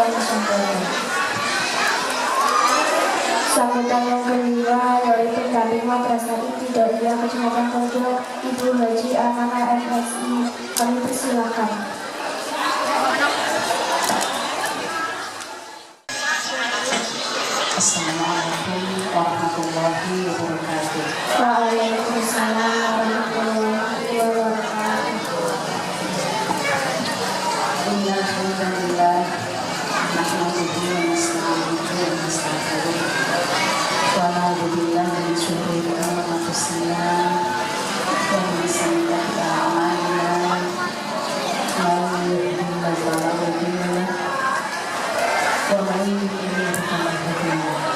dan kesempatan. Sambutan yang kedua yaitu dari Madrasah Ibtidaiyah Kecamatan Pojok, Ibu Haji Amanah MSI. Kami persilakan. Assalamualaikum warahmatullahi wabarakatuh. Waalaikumsalam warahmatullahi wabarakatuh. Innal hamdalillah nahmaduhu wa nasta'inuhu wa nastaghfiruh wa na'udzu billahi min shururi anfusina wa min sayyiati a'malina. Man yahdihillahu fala mudilla lahu wa man yudlil fala hadiya lahu.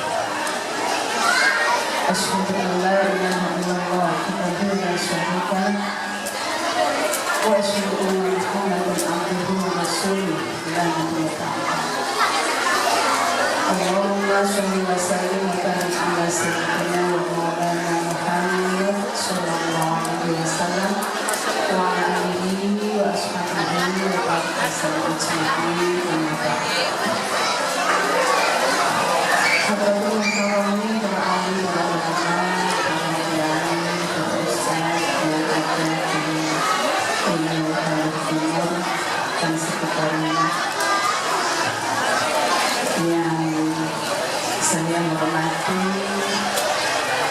Asyhadu an la ilaha illallah wahdahu la syarika lahu wa asyhadu anna Muhammadan abduhu wa rasuluh la nabiyya ba'dahu. Allahumma shalli wa sallim wa barik ala sayyidina wa maulana Muhammad sallallahu alaihi wasallam wa ala alihi wa ashabihi wa barakaatuhu ajma'in. Amma ba'd. Hadratul Mukarramin para alim para ulama, para kiai, para ustaz yang ada di Wilayah Timur dan sekitarnya, yang saya hormati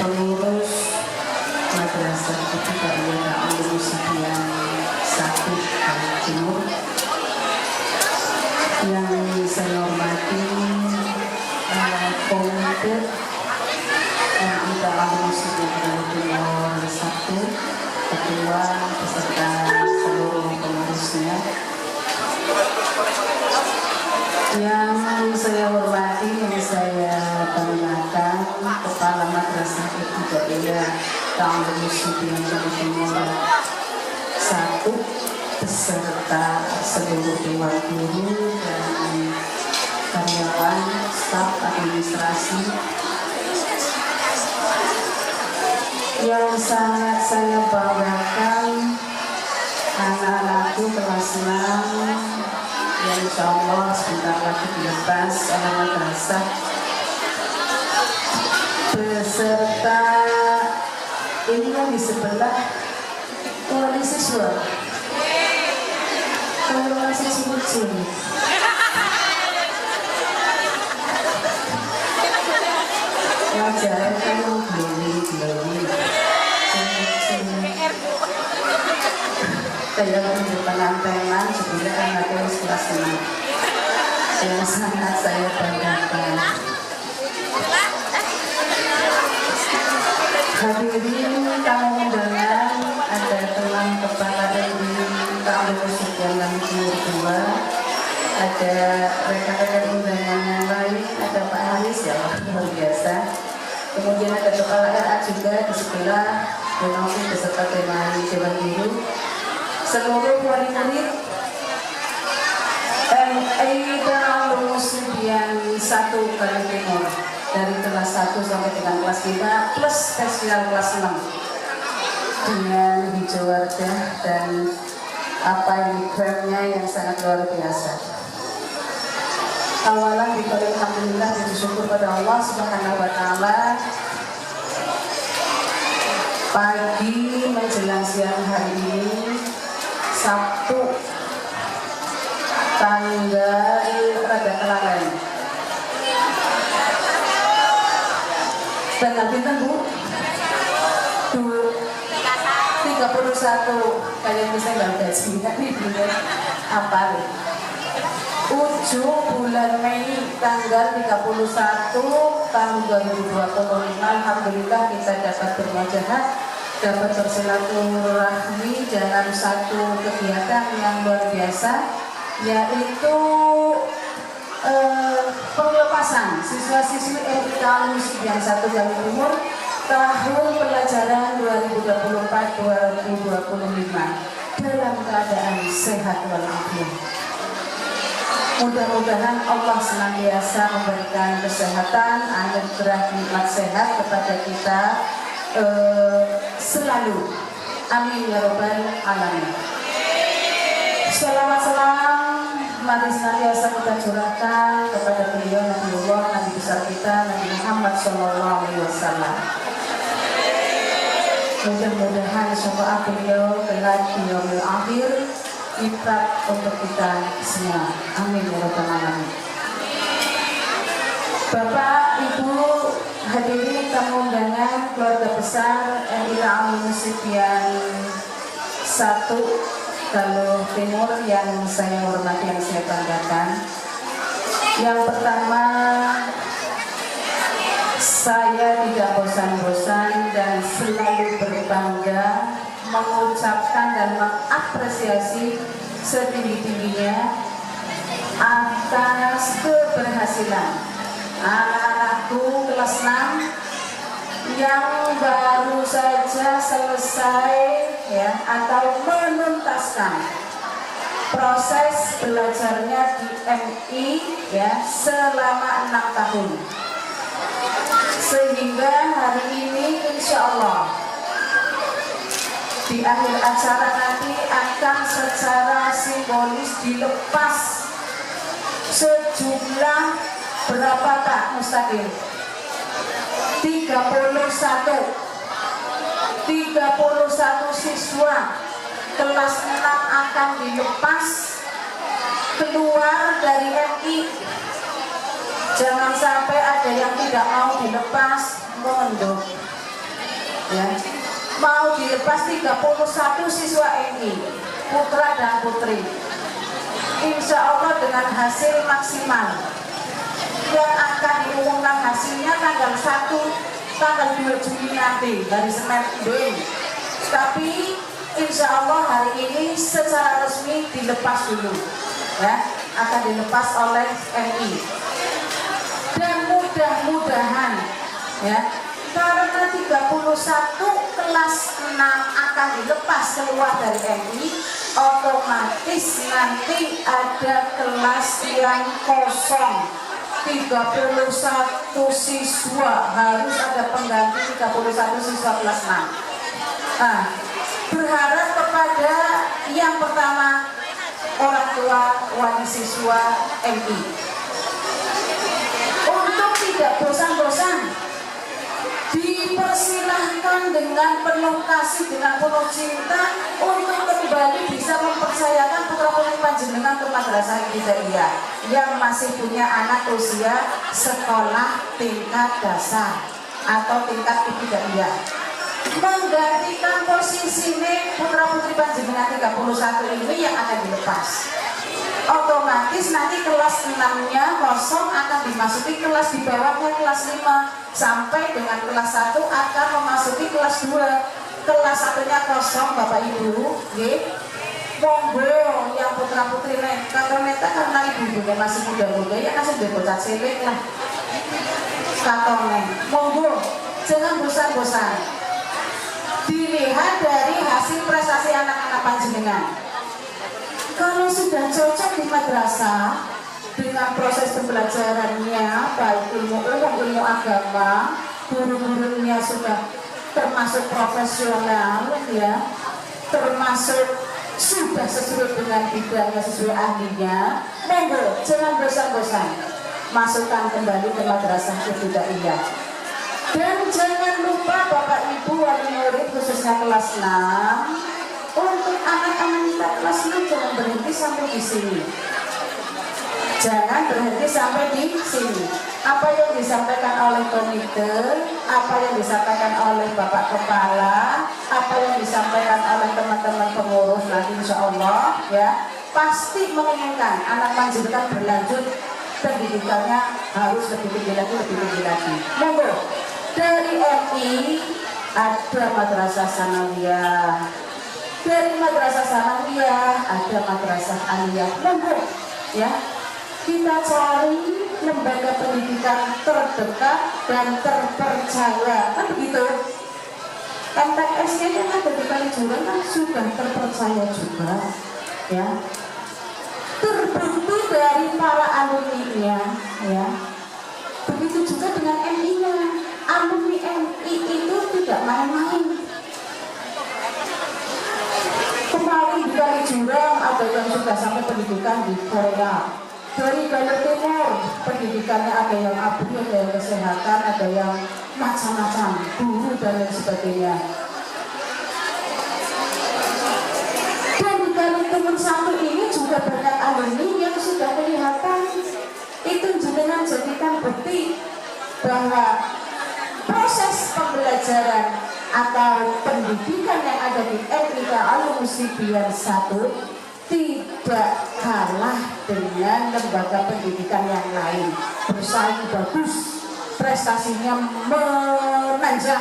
pengurus Madrasah Ibtidaiyah Al-Musidian 1 Jawa Timur, yang saya hormati komite Al Musidian Jawa Timur 1, ketua beserta seluruh pengurusnya. Yang saya hormati, yang saya banggakan, Kepala Madrasah Ibtidaiyah Al Musidian Jawa Timur 1 beserta seluruh dewan guru dan karyawan, staf administrasi yang sangat saya banggakan, anak-anakku kelas 6 yang insya Allah sebentar lagi dilepas oleh madrasah, beserta ini yang di sebelah wali siswa, kalau masih sebut wajar kamu beli saya menunjukkan antenan sebenarnya anaknya kelas 6 yang sangat saya banggakan. Hadirin tamu undangan, ada teman kepala Al Musidian Timur 2, ada rekan-rekan undangan yang lain, ada Pak Haris ya luar biasa. Kemudian ada kepala RA juga di sebelah, Bonomi beserta Dewan Guru, seluruh wali murid MA Al Musidian 1 Kali Timur dari kelas 1 sampai dengan kelas 5 plus spesial kelas 6 dengan hijau wardah dan apa uniformnya yang sangat luar biasa. Awalan diberi alhamdulillah dan bersyukur pada Allah Subhanahu wa taala, pagi menjelang siang hari ini Sabtu tanggal rada kelalen. Tanggal pinten Bu? 31 kalian bisa nggak ada sih ini bulan apa nih? Ujung bulan Mei tanggal 31 tahun 2025. Alhamdulillah kita dapat bermujahat, dapat bersilaturahmi dalam satu kegiatan yang luar biasa, yaitu pelepasan siswa-siswi MIK Al Musidian 1 Jawa Timur tahun pelajaran 2024-2025 dalam keadaan sehat walafiat. Mudah-mudahan Allah senantiasa memberikan kesehatan, anugerah nikmat sehat kepada kita selalu. Amin ya robbal alamin. Salawat salam mari senantiasa kita curahkan kepada beliau Nabiullah, Nabi besar kita, Nabi Muhammad SAW. Mudah-mudahan syafaat beliau kelak di yaumil akhir kitab untuk kita semua. Amin ya rabbal alamin. Bapak, Ibu, hadirin tamu undangan keluarga besar MI Al-Musibian 1 Galuh Timur yang saya hormati, yang saya banggakan. Yang pertama, saya tidak bosan-bosan dan selalu berbangga mengucapkan dan mengapresiasi setinggi-tingginya atas keberhasilan anak-anakku kelas 6 yang baru saja selesai ya atau menuntaskan proses belajarnya di MI ya selama 6 tahun, sehingga hari ini insya Allah di akhir acara nanti akan secara simbolis dilepas sejumlah berapa Pak Mustaqim? 31 siswa kelas 6 akan dilepas keluar dari MI. Jangan sampai ada yang tidak mau dilepas, mondok ya. Mau dilepas 31 siswa MI, putra dan putri, insya Allah dengan hasil maksimal yang akan diumumkan hasilnya tanggal 2 Juli nanti, hari Senin Doi. Tapi insya Allah hari ini secara resmi dilepas dulu ya, akan dilepas oleh MI. Dan mudah-mudahan ya, karena 31 kelas 6 akan dilepas keluar dari MI, otomatis nanti ada kelas yang kosong. 31 siswa, harus ada pengganti 31 siswa kelas 6. Nah, berharap kepada yang pertama orang tua wali siswa MI untuk tidak bosan-bosan, dipersilahkan dengan penuh kasih, dengan penuh cinta untuk kembali bisa mempercayakan putra-putri panjenengan ke madrasah ibtidaiyah yang masih punya anak usia sekolah tingkat dasar atau tingkat ibtidaiyah, menggantikan posisi putra-putri panjenengan 31 ini yang akan dilepas. Otomatis nanti kelas 6-nya kosong akan dimasuki kelas di bawahnya, kelas 5 sampai dengan kelas 1 akan memasuki kelas 2. Kelas 1-nya kosong Bapak Ibu, monggo yang putra putri karena ibu-ibunya masih muda-muda ya kasih bocah cilik lah. Katone, monggo jangan bosan-bosan. Dilihat dari hasil prestasi anak-anak panjenengan. Kalau sudah cocok di madrasah dengan proses pembelajarannya, baik ilmu umum, ilmu agama, guru-gurunya sudah termasuk profesional ya, termasuk sudah sesuai dengan bidangnya, sesuai ahlinya, monggo jangan bosan-bosan masukkan kembali ke madrasah ibtidaiyah. Dan jangan lupa Bapak Ibu wali murid khususnya kelas 6, untuk anak-anak kita kelas 6 jangan berhenti sampai di sini. Jangan berhenti sampai di sini. Apa yang disampaikan oleh komite, apa yang disampaikan oleh Bapak Kepala, apa yang disampaikan oleh teman-teman pengurus nanti insya Allah ya, pasti menginginkan anak panjenengan berlanjut pendidikannya harus lebih tinggi lagi, lebih tinggi lagi. Monggo dari MI ada madrasah sanawiyah, dari madrasah sanawiyah ada madrasah aliyah. Monggo ya, kita cari lembaga pendidikan terdekat dan terpercaya, kan begitu. MTS-nya yang ada di Kalijuran kan sudah terpercaya juga ya, terbukti dari para alumni-nya ya. Begitu juga dengan MI-nya, alumni MI itu tidak main-main. Kemarin di Kalijuran ada ada yang sudah sampai pendidikan di Korea. Dari Jalur Timur pendidikannya ada yang abri, ada yang kesehatan, ada yang macam-macam, guru dan lain sebagainya. Dan di Jalur Timur satu ini juga banyak alumni yang sudah kelihatan. Itu jenengan jadikan bukti bahwa proses pembelajaran atau pendidikan yang ada di LIK Al-Musibian 1 tidak kalah dengan lembaga pendidikan yang lain, bersaing bagus, prestasinya menanjak.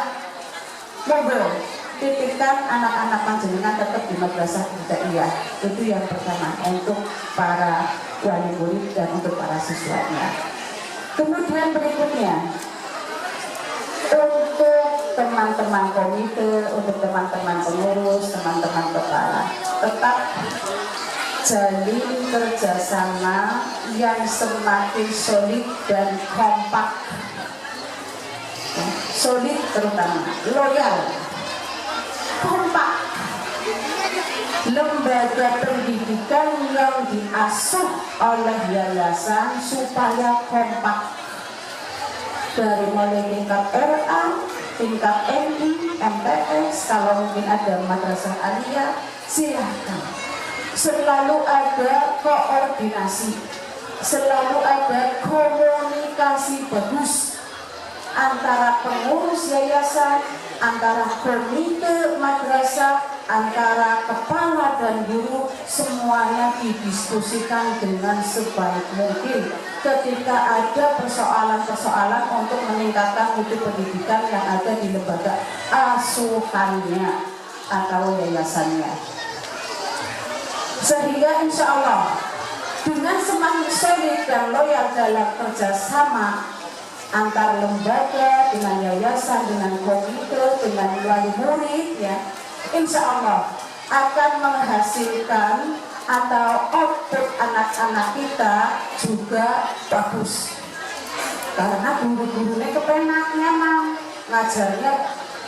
Monggo titipkan anak-anak panjenengan tetap di madrasah ibtidaiyah. Itu yang pertama untuk para wali murid dan untuk para siswanya. Kemudian berikutnya untuk teman-teman komite, untuk teman-teman pengurus, teman-teman kepala, tetap jalin kerjasama yang semakin solid dan kompak. Solid terutama, loyal, kompak. Lembaga pendidikan yang diasuh oleh yayasan supaya kompak, dari mulai tingkat RA, tingkat MI, MTS, kalau mungkin ada madrasah aliyah, silahkan. Selalu ada koordinasi, selalu ada komunikasi bagus antara pengurus yayasan, antara komite madrasah, antara kepala dan guru, semuanya didiskusikan dengan sebaik mungkin ketika ada persoalan-persoalan untuk meningkatkan mutu pendidikan yang ada di lembaga asuhannya atau yayasannya. Sehingga insya Allah dengan semakin solid dan loyal dalam kerjasama antar lembaga dengan yayasan, dengan komite, dengan wali murid, ya, insya Allah akan menghasilkan atau output anak-anak kita juga bagus. Karena guru-gurunya kepenak, nyaman, ngajarnya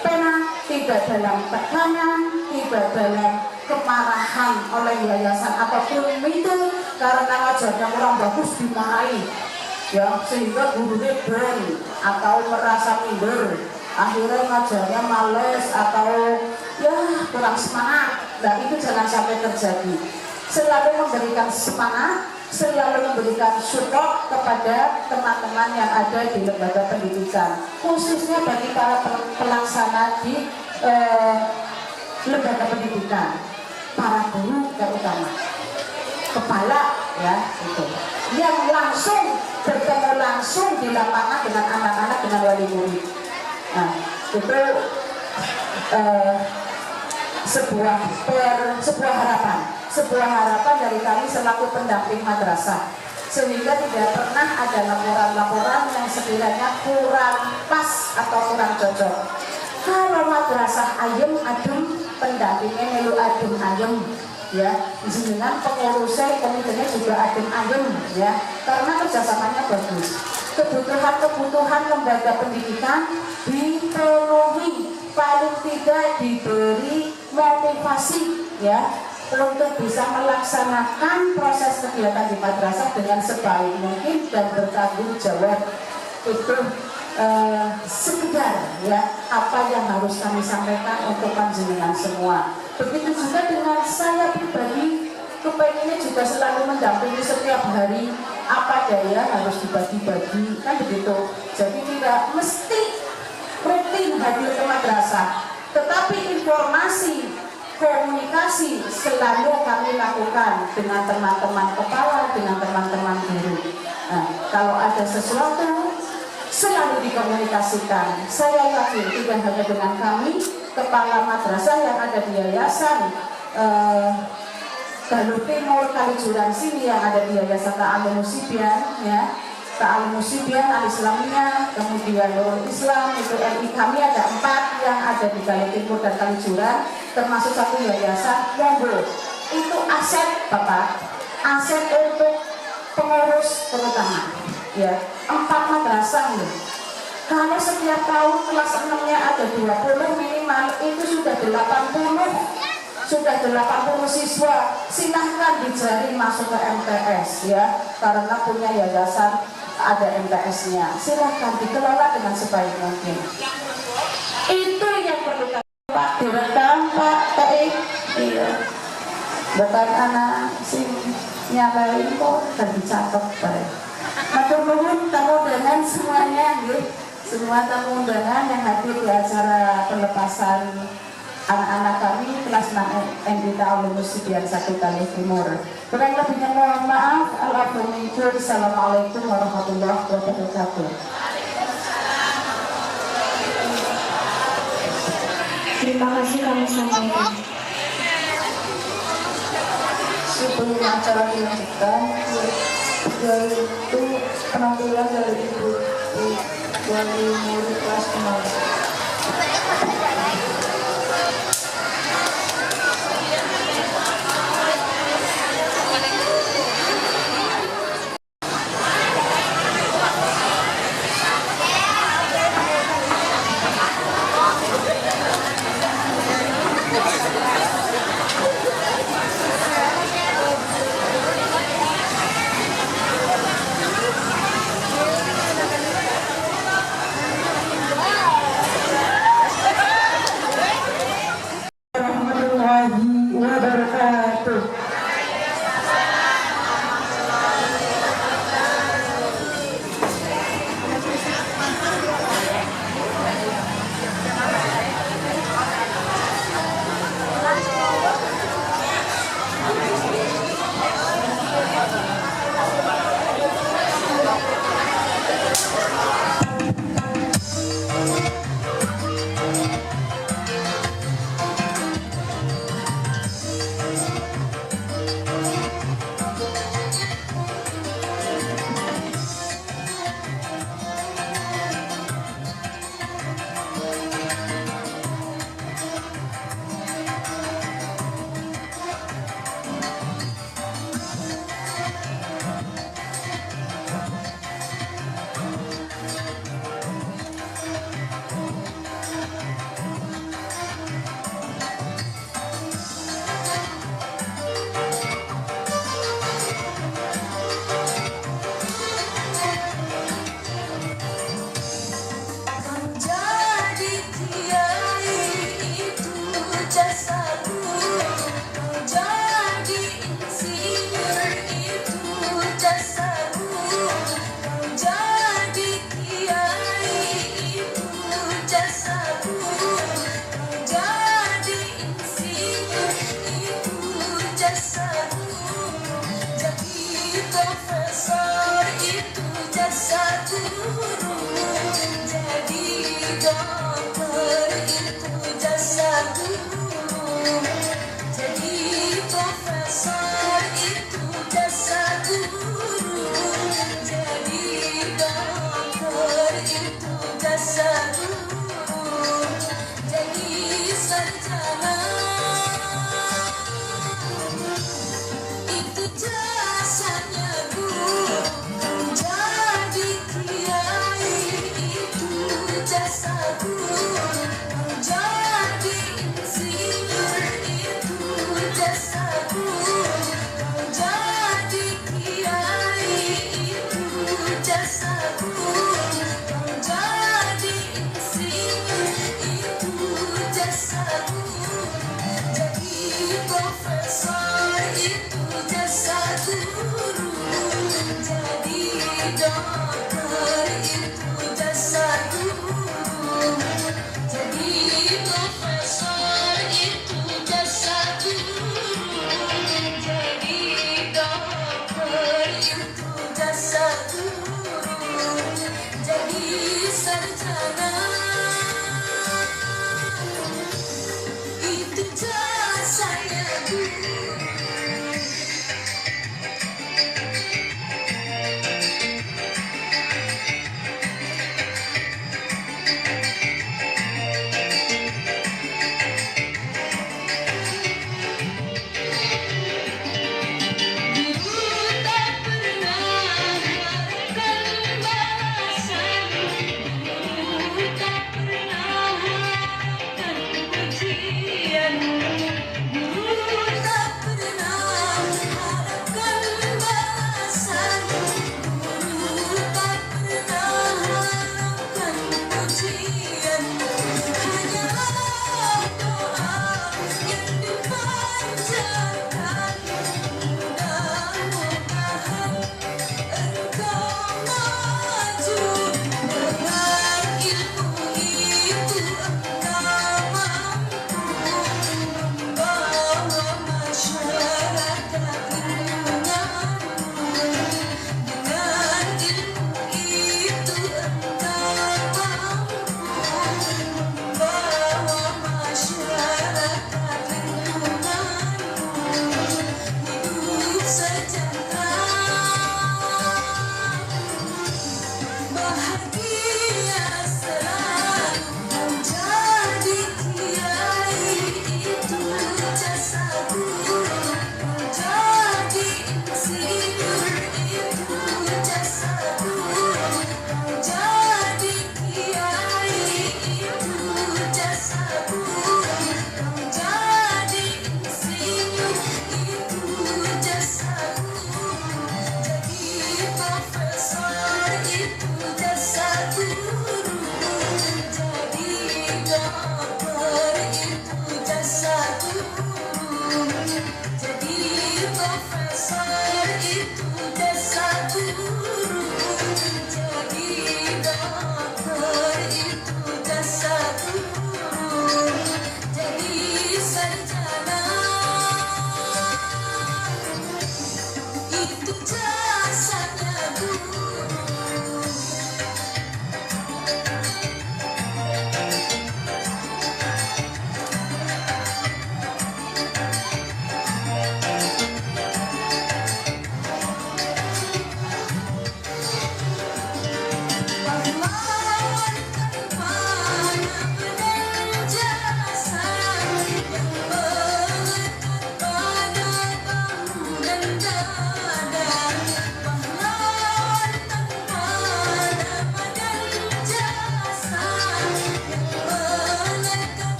penak, tidak dalam tekanan, tidak dalam kemarahan oleh yayasan ataupun itu karena ngajarnya kurang bagus dimarahi, ya, sehingga gurunya burn atau merasa minder, akhirnya ngajarnya males atau ya kurang semangat. Nah, itu jangan sampai terjadi. Selalu memberikan semangat, selalu memberikan support kepada teman-teman yang ada di lembaga pendidikan, khususnya bagi para pelaksana di lembaga pendidikan, para guru terutama, kepala, ya, itu yang langsung bertemu langsung di lapangan dengan anak-anak, dengan wali murid. Nah, itu sebuah harapan dari kami selaku pendamping madrasah, sehingga tidak pernah ada laporan-laporan yang sekiranya kurang pas atau kurang cocok. Kalau madrasah ayem adem, pendampingnya melu adem ayem, ya, jenengan pengurusnya, komitenya juga adem ayem, ya, karena kerjasamanya bagus. Kebutuhan lembaga pendidikan dipenuhi, paling tidak diberi motivasi, ya, untuk bisa melaksanakan proses kegiatan di madrasah dengan sebaik mungkin dan bertanggung jawab. Itu sekedar, ya, apa yang harus kami sampaikan untuk panjenengan semua. Begitu juga dengan saya pribadi, kepengennya juga selalu mendampingi setiap hari, apa daya harus dibagi-bagi, kan begitu. Jadi tidak mesti rutin hadir ke madrasah, tetapi informasi, komunikasi selalu kami lakukan dengan teman-teman kepala, dengan teman-teman guru. Nah, kalau ada sesuatu selalu dikomunikasikan. Saya yakin tidak hanya dengan kami, kepala madrasah yang ada di yayasan Jalur Timur, Kalijuran sini yang ada di yayasan Al-Musibian, ya, Al-Musibian, Al-Islamiyah, kemudian Nurul Islam, itu LI kami ada 4 yang ada di Jalur Timur dan Kalijuran, termasuk satu yayasan. Monggo, itu aset Bapak, aset untuk pengurus terutama, ya, 4 madrasah loh. Kalau setiap tahun kelas 6-nya ada 20 minimal, itu sudah 80 sudah 80 siswa, silahkan dijaring masuk ke MTS ya, karena punya yayasan ada MTS-nya. Silahkan dikelola dengan sebaik mungkin. Itu yang perlu Pak direkam, Pak Taib. Iya. Bukan anak sing nyalain kok dan dicatat baik. Matur nuwun tamu undangan semuanya, nggih. Semua tamu undangan yang hadir di acara pelepasan anak-anak kami kelas 6 MD Ta'awun Musidian 1 Kali Timur. Kurang lebihnya mohon maaf. Assalamualaikum warahmatullahi wabarakatuh. Terima kasih kami sampaikan. Sebelum acara dilanjutkan, yaitu penampilan dari Ibu Wali Murid kelas 6.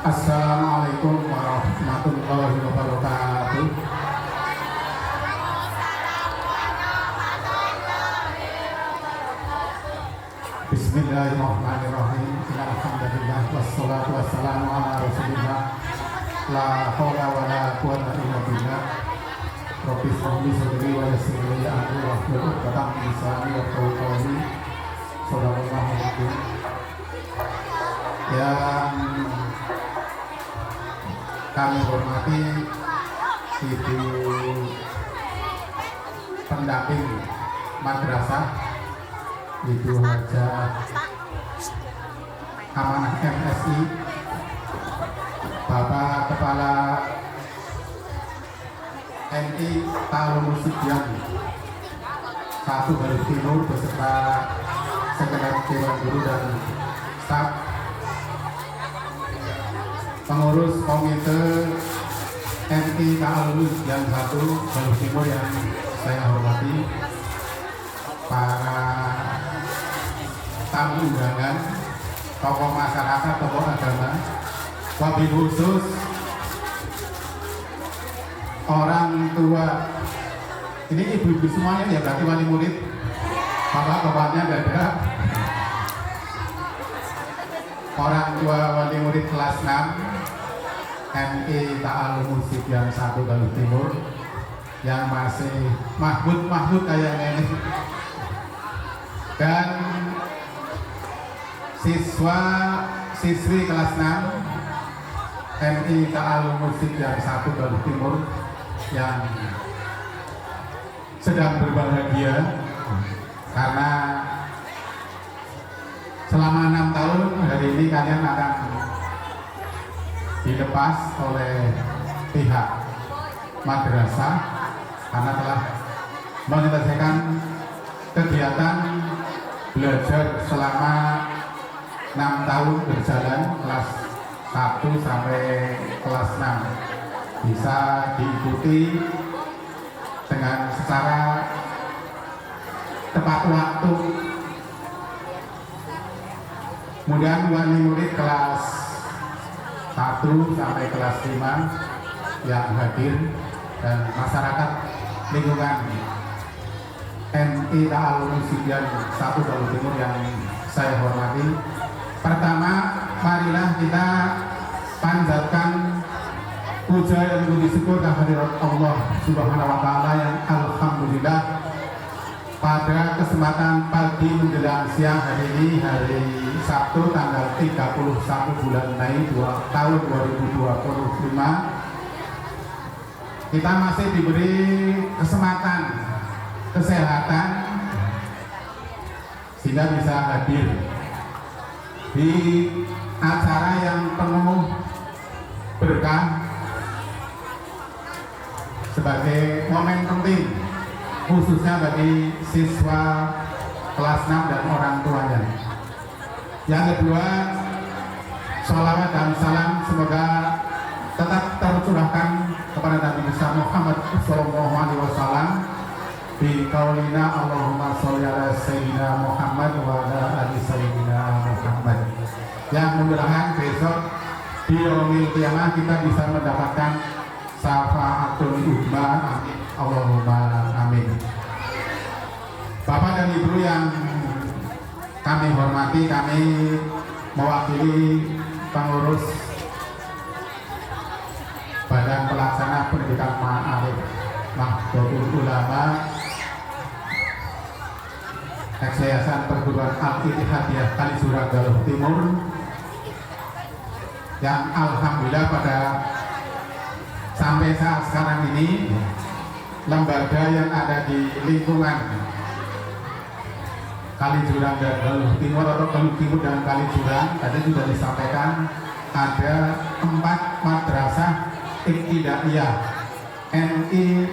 Assalamualaikum warahmatullahi wabarakatuh. Bismillahirrahmanirrahim. Alhamdulillah wassalatu wassalamu ala Rasulillah. La haula wala quwwata illa billah. Rabbi shrahli sadri wa yassir li amri wahlul 'uqdatam min lisani yafqahu qawli. Shadaqallahu al-azim. Yang kami hormati Ibu pendamping madrasah, Ibu Hajah Amanah MSI, Bapak Kepala MI Ta'alum Sibyan 1 Garut Timur beserta Sekretaris Dewan Guru dan staf, pengurus komite MI Ta'alum Sibyan 1 Garut Timur yang saya hormati, para tamu undangan, tokoh masyarakat, tokoh agama, wabil khusus orang tua. Ini ibu-ibu semuanya ya, berarti wali murid, bapak-bapaknya nggak ada. Orang tua wali murid kelas 6 MI Ta'alum Sibyan 1 Garut Timur yang masih mahmud kayaknya ini, dan siswi kelas 6 MI Ta'alum Sibyan 1 Garut Timur yang sedang berbahagia karena selama 6 tahun hari ini kalian akan dilepas oleh pihak madrasah karena telah menyelesaikan kegiatan belajar selama 6 tahun berjalan, kelas 1 sampai kelas 6 bisa diikuti dengan secara tepat waktu. Kemudian wali murid kelas 1 sampai kelas 5 yang hadir dan masyarakat lingkungan MI Ta'alum Sibyan 1 Garut Timur yang saya hormati. Pertama, marilah kita panjatkan puja dan puji syukur kehadirat Allah Subhanahu wa taala yang alhamdulillah pada kesempatan pagi menjelang siang hari ini, hari Sabtu tanggal 31 bulan Mei tahun 2025, kita masih diberi kesempatan kesehatan sehingga bisa hadir di acara yang penuh berkah sebagai momen penting khususnya bagi siswa kelas 6 dan orang tuanya. Yang kedua, sholawat dan salam semoga tetap tercurahkan kepada Nabi besar Muhammad sallallahu alaihi wasallam bi qaulina Allahumma sholli ala sayyidina Muhammad wa ala ali sayyidina Muhammad, yang mudah-mudahan besok di yaumil qiyamah kita bisa mendapatkan syafaatul uzma. Amin Allahumma amin. Bapak dan Ibu yang kami hormati, kami mewakili pengurus Badan Pelaksana Pendidikan Ma'arif Nahdlatul Ulama Yayasan Perguruan Al-Ittihadiyah Kalisura Garut Timur, yang alhamdulillah pada sampai saat sekarang ini lembaga yang ada di lingkungan Kalisura Garut Timur atau Garut Timur dan Kalisura tadi sudah disampaikan ada 4 madrasah ibtidaiyah MI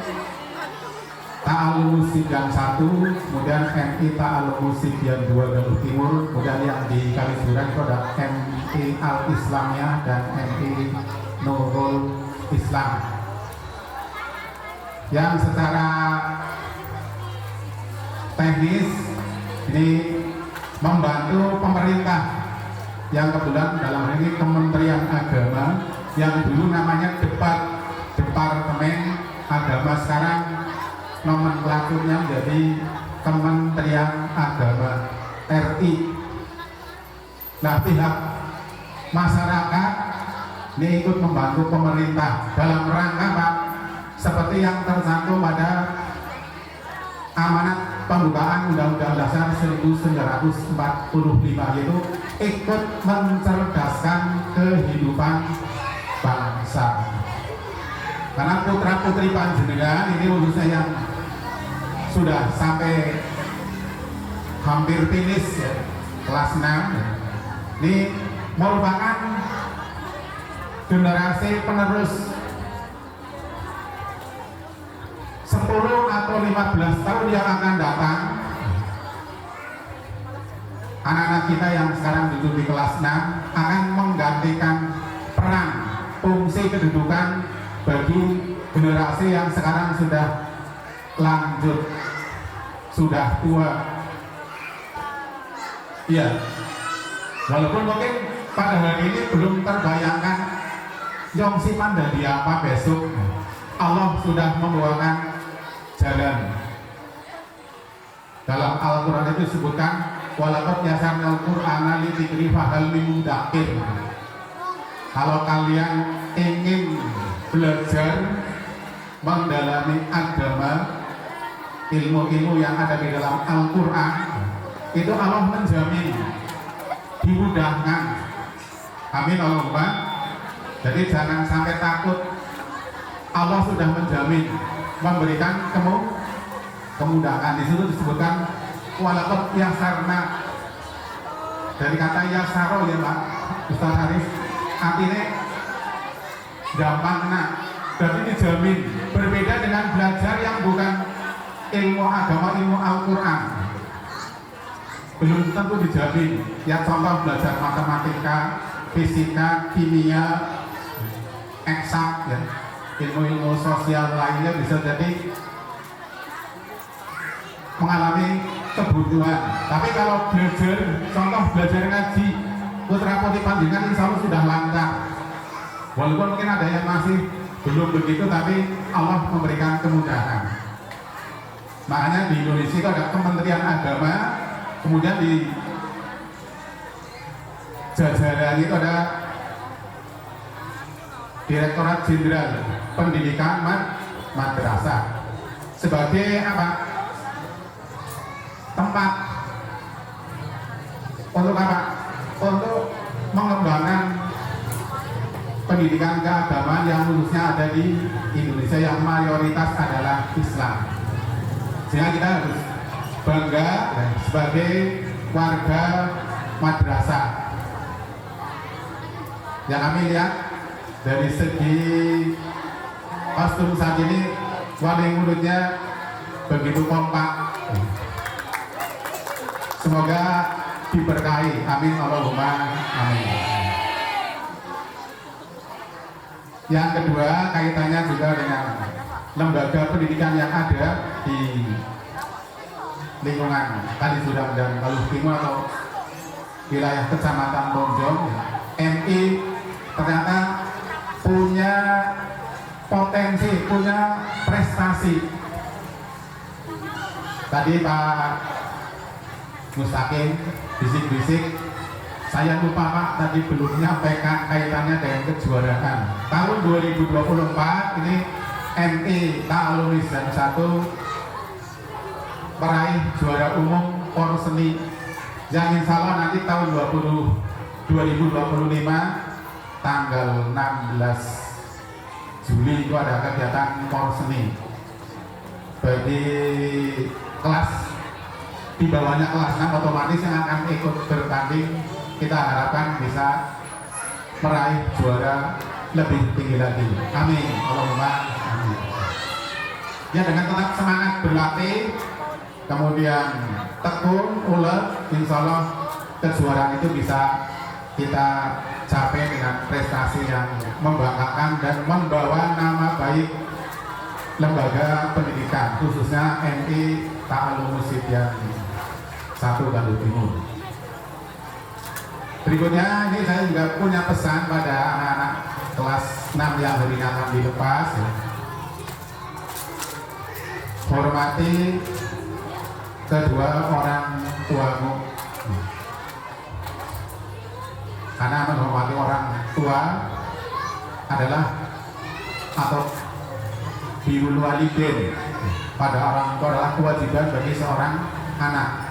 Ta'alum Sibyan 1, kemudian MI Ta'alum Sibyan 2 Garut Timur, kemudian yang di Kalisura itu ada MI Al-Islamiyah dan MI Nurul Islam, yang secara teknis ini membantu pemerintah yang kebetulan dalam hal ini Kementerian Agama yang dulu namanya Departemen Agama, sekarang nomenklaturnya menjadi Kementerian Agama RI. Nah, pihak masyarakat ini ikut membantu pemerintah dalam rangka Pak, seperti yang tercantum pada amanat pembukaan Undang-Undang Dasar 1945, yaitu ikut mencerdaskan kehidupan bangsa. Karena putra-putri panjenengan ini khususnya yang sudah sampai hampir finish ya, kelas 6 ya, ini merupakan generasi penerus 10 atau 15 tahun yang akan datang. Anak-anak kita yang sekarang duduk di kelas 6 akan menggantikan peran fungsi kedudukan bagi generasi yang sekarang sudah lanjut, sudah tua. Iya, walaupun mungkin pada hari ini belum terbayangkan Yongsi Mandali apa besok, Allah sudah membawakan jalan. Dalam Al-Quran itu disebutkan walaqad yasarnal Qur'ana lidzikri fahal min mudzakir. Kalau kalian ingin belajar mendalami agama, ilmu-ilmu yang ada di dalam Al-Quran, itu Allah menjamin dimudahkan. Amin Allahumma. Jadi jangan sampai takut, Allah sudah menjamin memberikan kemudahan. Di situ disebutkan walaqad yasarna, dari kata yasaro ya Pak Ustaz Haris, artinya gampang, nah berarti dijamin. Berbeda dengan belajar yang bukan ilmu agama, ilmu Al-Quran, belum tentu dijamin. Ya contoh belajar matematika, fisika, kimia, eksak ya, ilmu-ilmu sosial lainnya bisa jadi mengalami kebutuhan. Tapi kalau belajar, contoh belajar ngaji, putra-putri panjenengan insya Allah sudah lancar. Walaupun mungkin ada yang masih belum begitu, tapi Allah memberikan kemudahan. Makanya di Indonesia itu ada Kementerian Agama, kemudian di jajaran itu ada Direktorat Jenderal Pendidikan Madrasah sebagai apa? Tempat untuk apa? Untuk mengembangkan pendidikan keagamaan yang khususnya ada di Indonesia yang mayoritas adalah Islam. Sehingga kita harus bangga ya, sebagai warga madrasah. Yang kami lihat dari segi kostum saat ini, wali muridnya begitu kompak. Semoga diberkahi. Amin Allahumma amin. Yang kedua, kaitannya juga dengan lembaga pendidikan yang ada di lingkungan Kalisudang dan Galuh Timur atau wilayah Kecamatan Bonjong. MI ternyata punya potensi, punya prestasi. Tadi Pak Mustaqim bisik-bisik, saya lupa Pak tadi belum nyampaikan kaitannya dengan kejuaraan. Tahun 2024 ini MI Ta'alumis dan 1 meraih juara umum Porseni yang insya Allah nanti tahun 2025 tanggal 16 Juli itu ada kegiatan Porseni bagi kelas di bawahnya kelas 6 otomatis yang akan ikut bertanding. Kita harapkan bisa meraih juara lebih tinggi lagi. Amin Allahumma amin. Ya, dengan tetap semangat berlatih, kemudian tekun, ulet, insya Allah kejuaraan itu bisa kita capai dengan prestasi yang membanggakan dan membawa nama baik lembaga pendidikan khususnya MI Ta'alumus Sidyan 1 Galuh Timur. Berikutnya ini saya juga punya pesan pada anak-anak kelas 6 yang hari ini akan dilepas ya. Hormati kedua orang tuamu, karena menghormati orang tua adalah atau birrul walidain pada orang tua adalah kewajiban bagi seorang anak.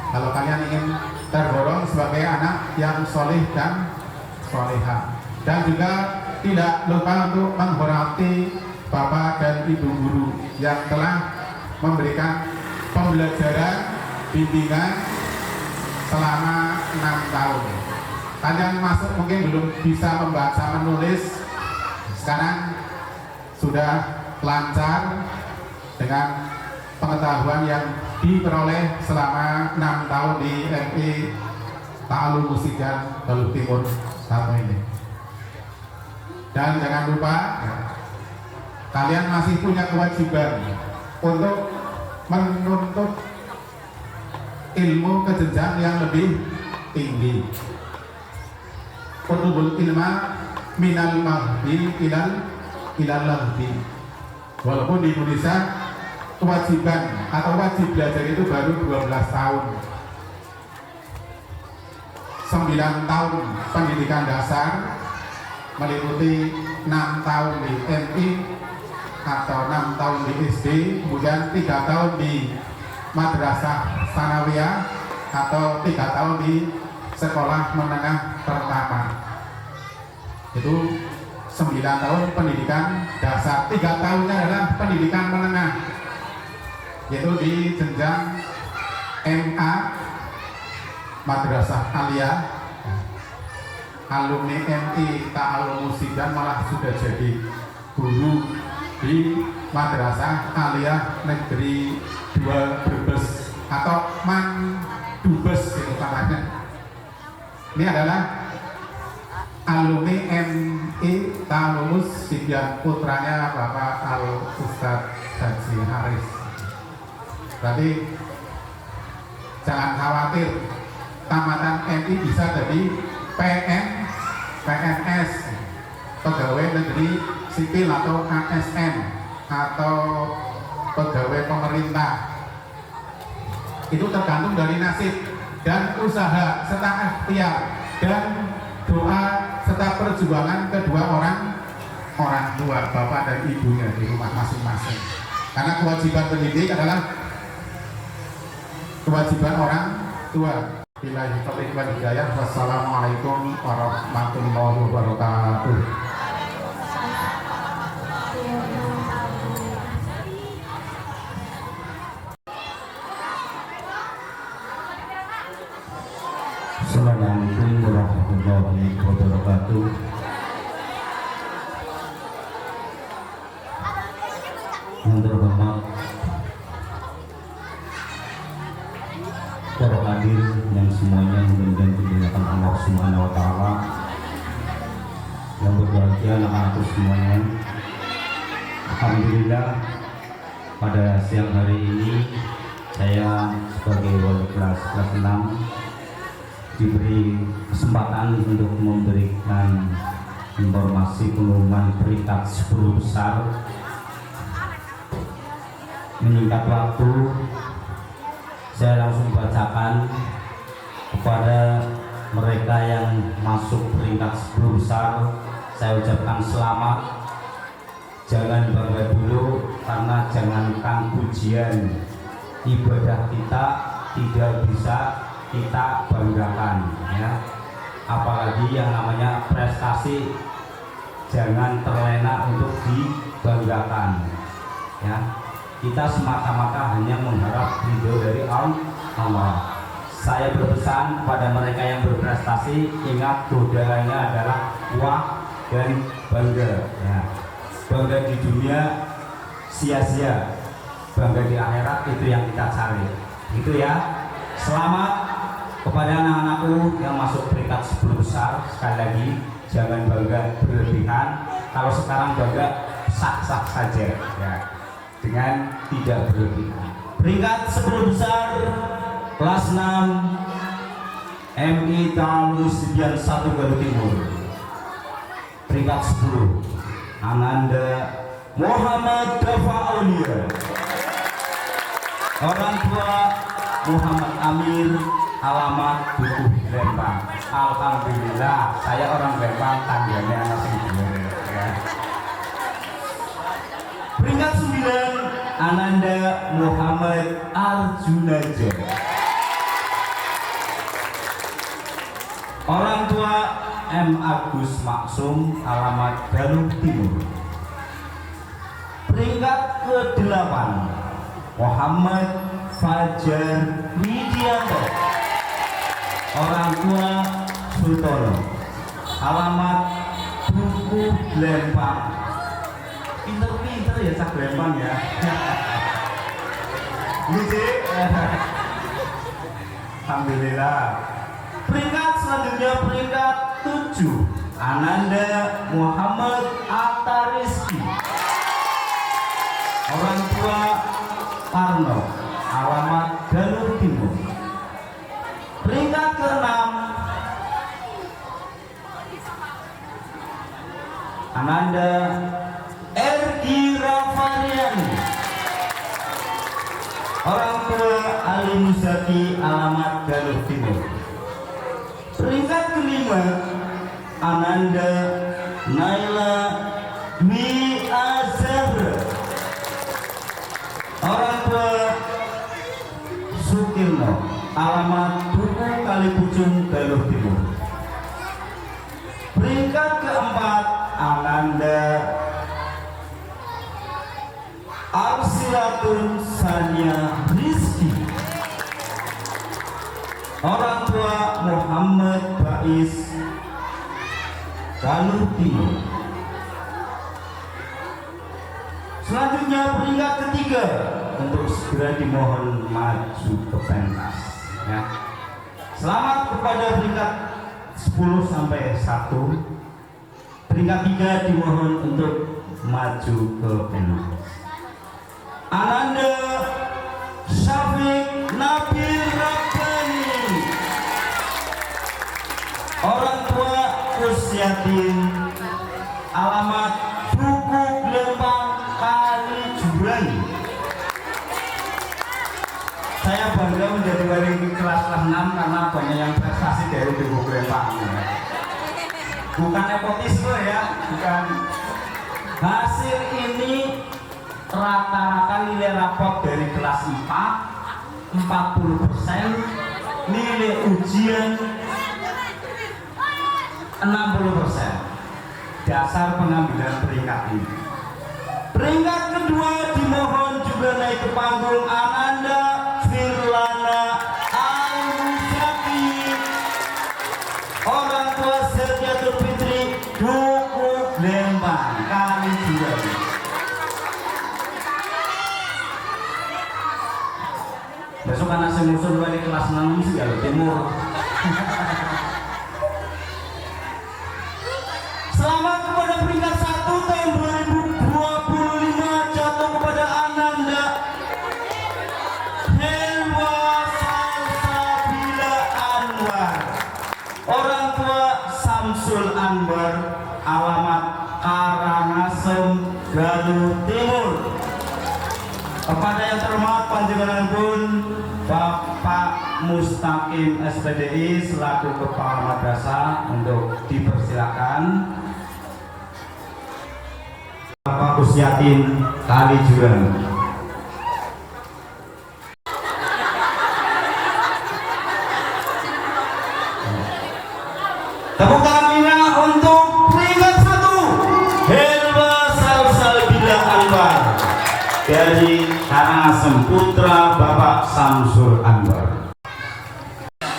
Kalau kalian ingin tergolong sebagai anak yang soleh dan soleha, dan juga tidak lupa untuk menghormati bapak dan ibu guru yang telah memberikan pembelajaran bimbingan selama 6 tahun. Kalian masuk mungkin belum bisa membaca menulis, sekarang sudah lancar dengan pengetahuan yang diperoleh selama 6 tahun di MI Ta'alum Musikan Belu Timur tahun ini. Dan jangan lupa kalian masih punya kewajiban untuk menuntut ilmu ke jenjang yang lebih tinggi. Utubul ilma minal mahdi ilal lahdi. Walaupun di Indonesia kewajiban atau wajib belajar itu baru 12 tahun. 9 tahun pendidikan dasar, meliputi 6 tahun di MI atau 6 tahun di SD, kemudian 3 tahun di madrasah sanawiyah atau 3 tahun di sekolah menengah pertama. Itu 9 tahun pendidikan dasar, 3 tahunnya adalah pendidikan menengah, yaitu di jenjang MA Madrasah Aliyah. Alumni MI Ta'alum Musikan malah sudah jadi guru di Madrasah Aliyah Negeri 2 Brebes atau Mandubes itu namanya. Ini adalah alumni MI Ta'alum Musikan, putranya Bapak Al Ustadz Haji Haris. Berarti jangan khawatir, tamatan MI bisa jadi PNS, pegawai negeri sipil atau ASN atau pegawai pemerintah. Itu tergantung dari nasib dan usaha serta ikhtiar dan doa serta perjuangan kedua orang tua, bapak dan ibunya di rumah masing-masing. Karena kewajiban pendidik adalah kewajiban orang tua. Billahi taufiq wal hidayah. Wassalamualaikum warahmatullahi wabarakatuh. Assalamualaikum warahmatullahi wabarakatuh. Yang terhormat para hadir yang semuanya mudah-mudahan dimuliakan Allah Subhanahu wa taala. Yang berbahagia anak-anakku semuanya. Alhamdulillah pada siang hari ini saya sebagai wali kelas 6 diberi kesempatan untuk memberikan informasi pengumuman peringkat 10 besar. Menyingkat waktu, saya langsung bacakan kepada mereka yang masuk peringkat 10 besar. Saya ucapkan selamat. Jangan bangga dulu, karena jangankan pujian, ibadah kita tidak bisa kita banggakan, ya. Apalagi yang namanya prestasi, jangan terlena untuk dibanggakan, ya. Kita semata-mata hanya mengharap ridho dari Allah. Saya berpesan kepada mereka yang berprestasi, ingat godaannya adalah wah dan bangga, ya. Bangga di dunia sia-sia, bangga di akhirat itu yang kita cari, gitu ya. Selamat kepada anak-anakku yang masuk peringkat 10 besar. Sekali lagi, jangan bangga berlebihan. Kalau sekarang bangga, sah-sah saja, ya, dengan tidak berlebihan. Peringkat 10 besar kelas 6 MI Ta'alus Sidian 1 Garut Timur. Peringkat 10 Ananda Muhammad Dafa Aulia. Orang tua Muhammad Amir, alamat Dukuh Lembang. Alhamdulillah, saya orang Lembang, tangganya anak sendiri ya. Peringkat 9 Ananda Muhammad Arjunaja. Orang tua M. Agus Maksum, alamat Galuh Timur. Peringkat ke-8 Muhammad Fajar Widianto. Orang tua Sultono, alamat Dukuh Lembang. Pinter-pinter ya cak Lembang ya. Alhamdulillah. Peringkat selanjutnya peringkat 7 Ananda Muhammad Atta Rizki. Orang tua Parno, alamat Galuh Timur. Peringkat ke-6 Ananda Ergi Rafariani. Orang tua Ali Muzaki, alamat Galuh Timur. Peringkat ke-5 Ananda Naila Dwi Azhar. Orang tua Sukirno, alamat Dukuh Kalipucung Galuh Timur. Peringkat ke-4 Ananda Arsilatun Sania Rizki. Orang tua Muhammad Bais Galuh Timur. Selanjutnya peringkat ke-3 untuk segera dimohon maju ke pentas ya. Selamat kepada peringkat 10 sampai 1. Peringkat 3 dimohon untuk maju ke pentas. Ananda Syafiq Nabil Rabbani. Orang tua Kusyatin, alamat Dukuh Lembang Kali Jurang. Saya bangga menjadi wali kelas 6 karena banyak yang prestasi dari Dukuh Lembang. Bukan nepotisme ya, bukan. Hasil ini rata-rata nilai rapot dari kelas 4 40%, nilai ujian 60%. Dasar pengambilan peringkat ini. Peringkat kedua dimohon juga naik ke panggung Ananda Firlana Al-Muzaki. Orang tua Serjatul Fitri Dukuh Lembang Kali Jurang. Besok anak saya musuh dari kelas 6 sih Galuh Timur. Selamat kepada peringkat 1 tahun 2025 jatuh kepada Ananda Helwa Salsabila Anwar. Orang tua Samsul Anwar, alamat Karangasem Galuh Timur. Kepada yang terhormat panjenenganipun Bapak Mustaqim SPDI selaku Kepala Madrasah untuk dipersilakan. Bapak Kusyatin Kali Jurang. Tepuk tangan untuk peringkat 1 Helwa Salsabila Anwar dari Karangasem, putra Bapak Samsul Anwar.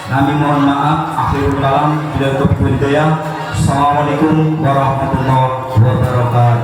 Kami mohon maaf, akhirul kalam, bila taufiq wal hidayah. Assalamualaikum warahmatullahi wabarakatuh.